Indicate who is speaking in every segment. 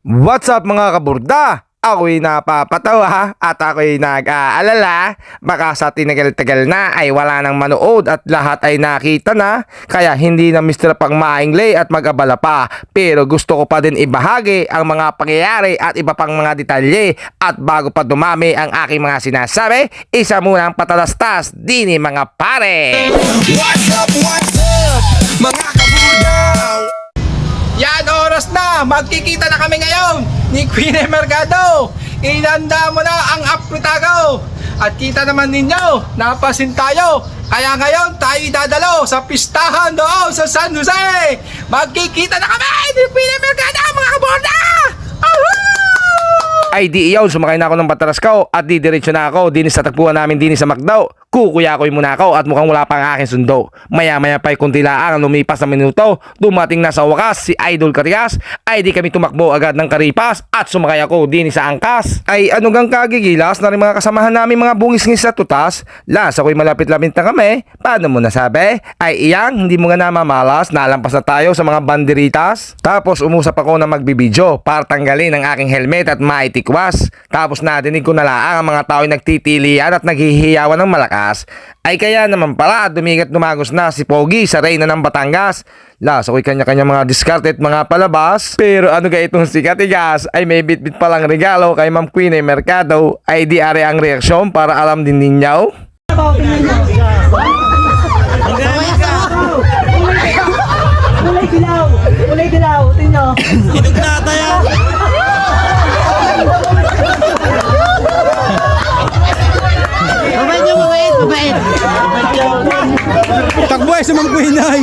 Speaker 1: What's up mga kaburda? Ako'y napapatawa at ako'y nag-aalala. Baka sa tinagal-tagal na ay wala nang manood at lahat ay nakita na. Kaya hindi na Mr. pang maingli at mag-abala pa. Pero gusto ko pa din ibahagi ang mga pangyayari at iba pang mga detalye. At bago pa dumami ang aking mga sinasabi, isa muna ang patalastas dini mga pare.
Speaker 2: What's up, mga kaburda?
Speaker 3: Yan, oras na! Magkikita na kami ngayon ni Queen Mercado. Inanda mo na ang apritago. At kita naman ninyo, napasin tayo. Kaya ngayon tayo dadalo sa pistahan doon sa San Jose. Magkikita na kami ni Queen Mercado, mga kaborda!
Speaker 1: Ay di iyaw, sumakay na ako ng Bataraskaw at didiretso na ako din sa tagpuan namin din sa Macdao. Kukuyakoy muna ako at mukhang wala pa ang aking sundo. Maya-maya pa'y kunti laang lumipas na minuto. Dumating na sa wakas si Idol Karias. Ay di kami tumakbo agad ng karipas at sumakay ako din sa angkas. Ay ano gang kagigilas na rin mga kasamahan namin mga bungis-ngis sa tutas. Las ako'y malapit-lapit na kami. Paano mo nasabi? Ay iyang hindi mo nga namamalas. Nalampas na tayo sa mga banderitas. Tapos umusap ako na magbibidyo para tanggalin ang aking helmet at maitikwas. Tapos nadinig ko na laang ang mga tao'y nagtitilian at naghihiyawan ng malakas. Ay kaya naman pala dumigat dumagos na si Pogi sa Reyna ng Batangas. Las ako'y kanya-kanya mga diskarte at mga palabas. Pero ano ga itong si Katigas ay may bitbit palang regalo kay Ma'am Queen Mercado. Ay di are ang reaksyon para alam din ninyo.
Speaker 4: Kulay dilaw, tingnan.
Speaker 2: Inog na tayo.
Speaker 4: Mabait.
Speaker 2: Takbo sa mga kuhinay.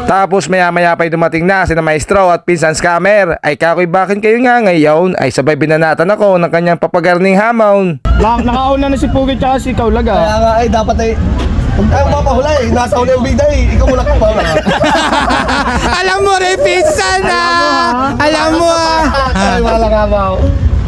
Speaker 1: Tapos maya-maya pa'y dumating na sina Maestro at pinsan scammer. Ay kakoy bakit kayo nga ngayon? Ay sabay binanatan ako ng kanyang papagarning hamon.
Speaker 3: Nakauna na si Pugi at si Kaulaga.
Speaker 5: Kaya nga ay dapat ay huwag tayong mapahula eh. Nasa uli yung bida eh. Ikaw muna kang pahula.
Speaker 3: Alam mo rin, pinsan na! Alam mo
Speaker 5: Ay, wala nga ba?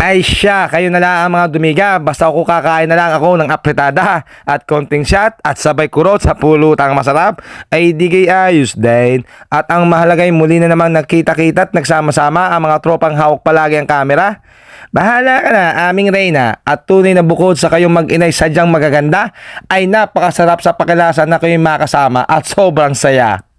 Speaker 1: Ay siya, kayo na lang ang mga dumiga. Basta ako kakain na lang ako ng apretada at konting shot at sabay kurot sa pulutang masarap ay digay ayos din. At ang mahalagay muli na namang nagkita-kita at nagsama-sama ang mga tropang hawak palagi ang kamera. Bahala ka na aming Reyna at tunay na bukod sa kayong mag-inay sadyang magaganda ay napakasarap sa pakilasan na kayo'y makasama at sobrang saya.